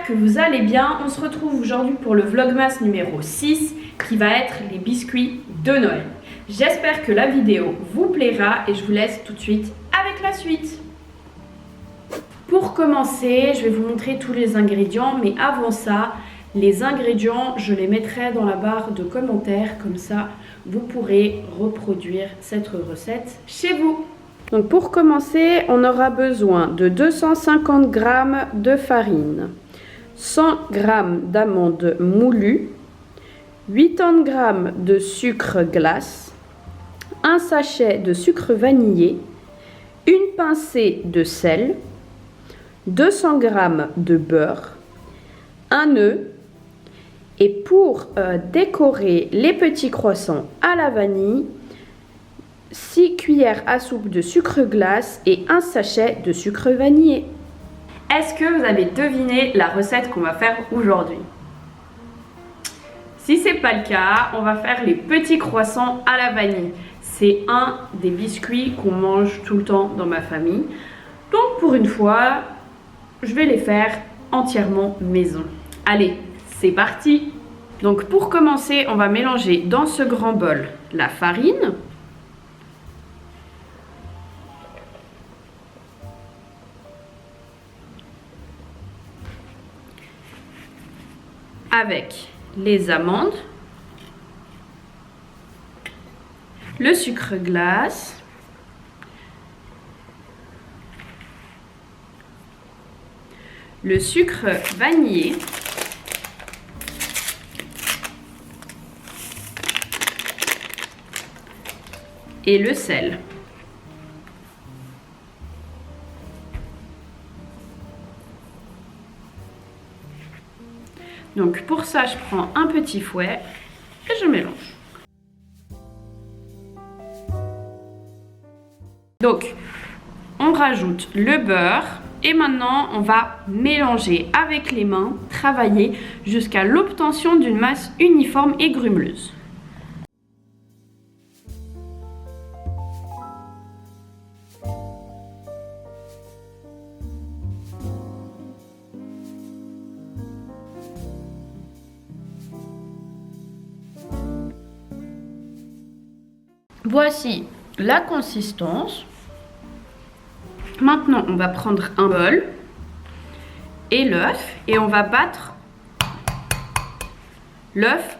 que vous allez bien. On se retrouve aujourd'hui pour le vlogmas numéro 6 qui va être les biscuits de Noël. J'espère que la vidéo vous plaira et je vous laisse tout de suite avec la suite. Pour commencer, je vais vous montrer tous les ingrédients, mais avant ça, les ingrédients, je les mettrai dans la barre de commentaires, comme ça vous pourrez reproduire cette recette chez vous. Donc pour commencer, on aura besoin de 250 g de farine, 100 g d'amandes moulues, 80 g de sucre glace, un sachet de sucre vanillé, une pincée de sel, 200 g de beurre, un œuf et pour décorer les petits croissants à la vanille, 6 cuillères à soupe de sucre glace et un sachet de sucre vanillé. Est-ce que vous avez deviné la recette qu'on va faire aujourd'hui? Si ce n'est pas le cas, on va faire les petits croissants à la vanille. C'est un des biscuits qu'on mange tout le temps dans ma famille. Donc pour une fois, je vais les faire entièrement maison. Allez, c'est parti! Donc pour commencer, on va mélanger dans ce grand bol la farine, avec les amandes, le sucre glace, le sucre vanillé, et le sel. Donc pour ça, je prends un petit fouet et je mélange. Donc on rajoute le beurre et maintenant on va mélanger avec les mains, travailler jusqu'à l'obtention d'une masse uniforme et grumeleuse. Voici la consistance. Maintenant, on va prendre un bol et l'œuf et on va battre l'œuf.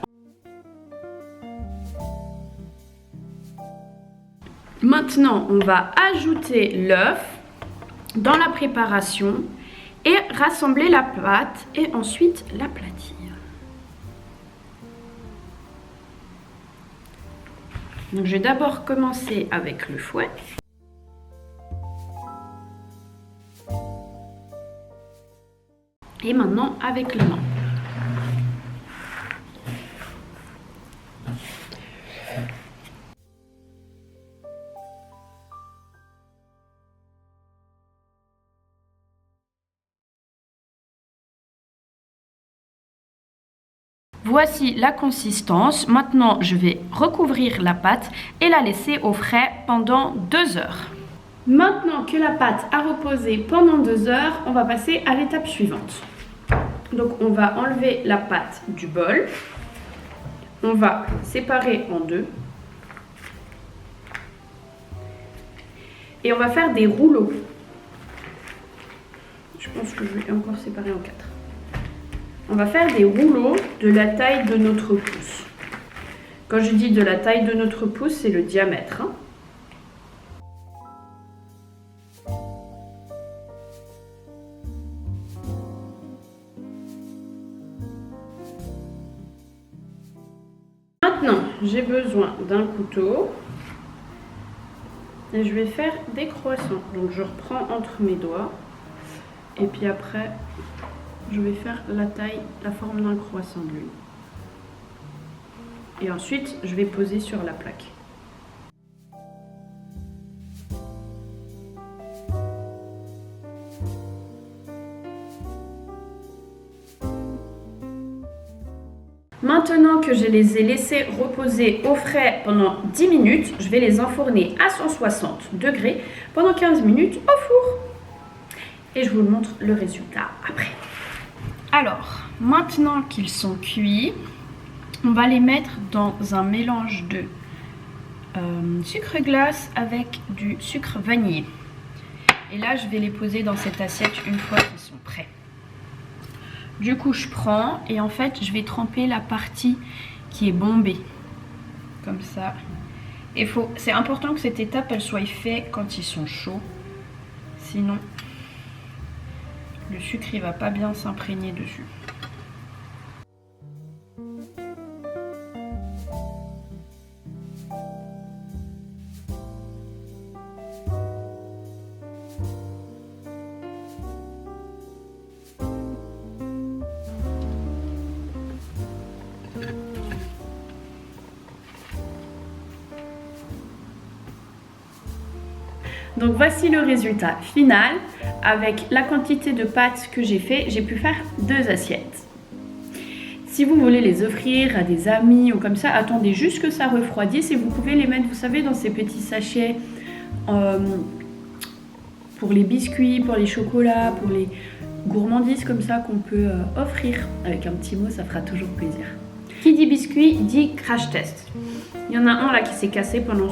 Maintenant, on va ajouter l'œuf dans la préparation et rassembler la pâte et ensuite l'aplatir. Donc, je vais d'abord commencer avec le fouet. Et maintenant avec les mains. Voici la consistance. Maintenant, je vais recouvrir la pâte et la laisser au frais pendant 2 heures. Maintenant que la pâte a reposé pendant 2 heures, on va passer à l'étape suivante. Donc, on va enlever la pâte du bol. On va séparer en deux. Et on va faire des rouleaux. Je pense que je vais encore séparer en 4. On va faire des rouleaux de la taille de notre pouce. Quand je dis de la taille de notre pouce, c'est le diamètre. Maintenant, j'ai besoin d'un couteau et je vais faire des croissants. Donc, je reprends entre mes doigts et puis après, je vais faire la forme d'un croissant de lune. Et ensuite, je vais poser sur la plaque. Maintenant que je les ai laissés reposer au frais pendant 10 minutes, je vais les enfourner à 160 degrés pendant 15 minutes au four. Et je vous montre le résultat après. Alors, maintenant qu'ils sont cuits, on va les mettre dans un mélange de sucre glace avec du sucre vanillé. Et là, je vais les poser dans cette assiette une fois qu'ils sont prêts. Du coup, je prends et en fait, je vais tremper la partie qui est bombée. Comme ça. Et c'est important que cette étape, elle soit faite quand ils sont chauds. Sinon, le sucre, il va pas bien s'imprégner dessus. Donc voici le résultat final. Avec la quantité de pâtes que j'ai fait, j'ai pu faire 2 assiettes. Si vous voulez les offrir à des amis ou comme ça, attendez juste que ça refroidisse et vous pouvez les mettre, vous savez, dans ces petits sachets pour les biscuits, pour les chocolats, pour les gourmandises comme ça qu'on peut offrir. Avec un petit mot, ça fera toujours plaisir. Qui dit biscuit dit crash test. Il y en a un là qui s'est cassé pendant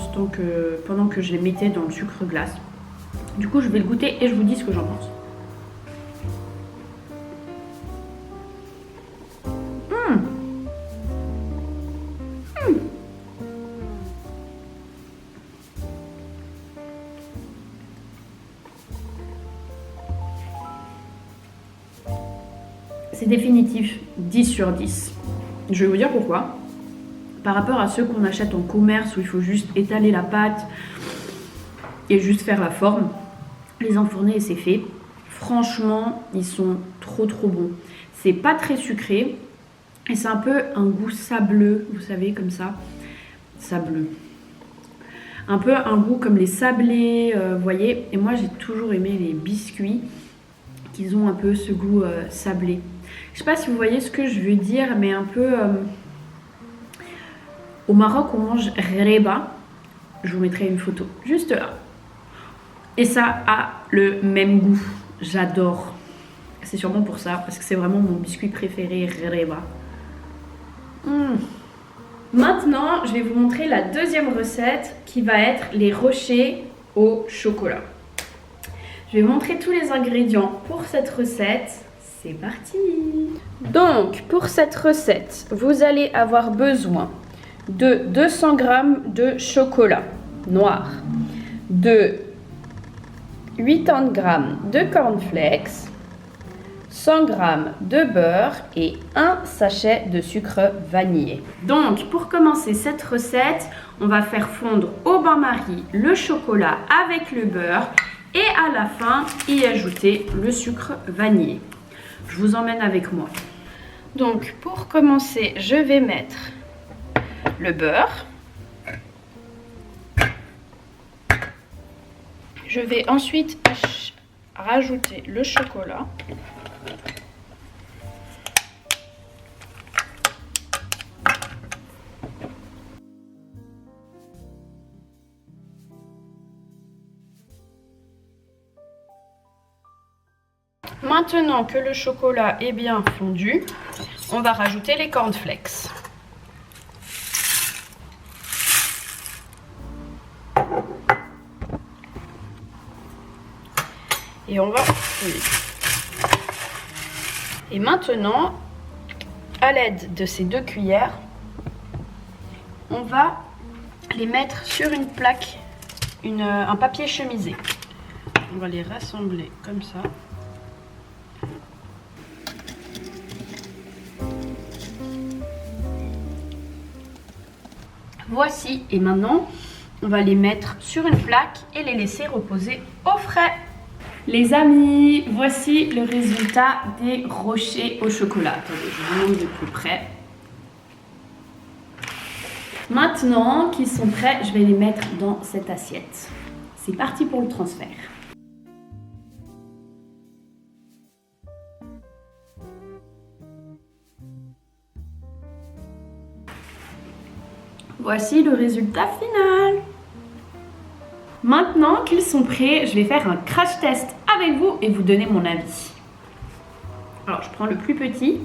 que je les mettais dans le sucre glace. Du coup, je vais le goûter et je vous dis ce que j'en pense. C'est définitif 10 sur 10. Je vais vous dire pourquoi. Par rapport à ceux qu'on achète en commerce où il faut juste étaler la pâte et juste faire la forme, les enfourner et c'est fait. Franchement, ils sont trop bons. C'est pas très sucré et c'est un peu un goût sableux, vous savez, comme ça. Sableux. Un peu un goût comme les sablés, vous voyez. Et moi, j'ai toujours aimé les biscuits qui ont un peu ce goût sablé. Je sais pas si vous voyez ce que je veux dire, mais un peu... Au Maroc, on mange reba. Je vous mettrai une photo juste là. Et ça a le même goût. J'adore. C'est sûrement pour ça, parce que c'est vraiment mon biscuit préféré, reba. Maintenant, je vais vous montrer la deuxième recette qui va être les rochers au chocolat. Je vais vous montrer tous les ingrédients pour cette recette. C'est parti! Donc, pour cette recette, vous allez avoir besoin de 200 g de chocolat noir, de 80 g de cornflakes, 100 g de beurre et un sachet de sucre vanillé. Donc, pour commencer cette recette, on va faire fondre au bain-marie le chocolat avec le beurre et à la fin, y ajouter le sucre vanillé. Je vous emmène avec moi. Donc, pour commencer, je vais mettre le beurre. Je vais ensuite rajouter le chocolat. Maintenant que le chocolat est bien fondu, on va rajouter les cornflakes. Et on va fouiller. Et maintenant, à l'aide de ces 2 cuillères, on va les mettre sur une plaque, un papier chemisé. On va les rassembler comme ça. Voici, et maintenant, on va les mettre sur une plaque et les laisser reposer au frais. Les amis, voici le résultat des rochers au chocolat. Attendez, je vous montre de plus près. Maintenant qu'ils sont prêts, je vais les mettre dans cette assiette. C'est parti pour le transfert. Voici le résultat final. Maintenant qu'ils sont prêts, je vais faire un crash test avec vous et vous donner mon avis. Alors je prends le plus petit.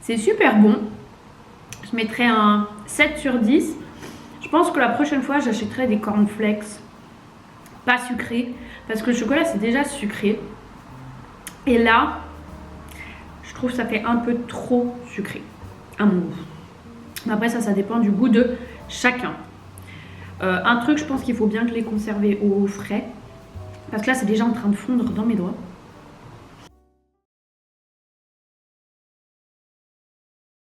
C'est super bon. Je mettrais un 7 sur 10. Je pense que la prochaine fois, j'achèterai des cornflakes pas sucrés. Parce que le chocolat, c'est déjà sucré. Et là, je trouve que ça fait un peu trop sucré, à mon goût. Mais après, ça dépend du goût de chacun. Un truc, je pense qu'il faut bien que les conserver au frais. Parce que là, c'est déjà en train de fondre dans mes doigts.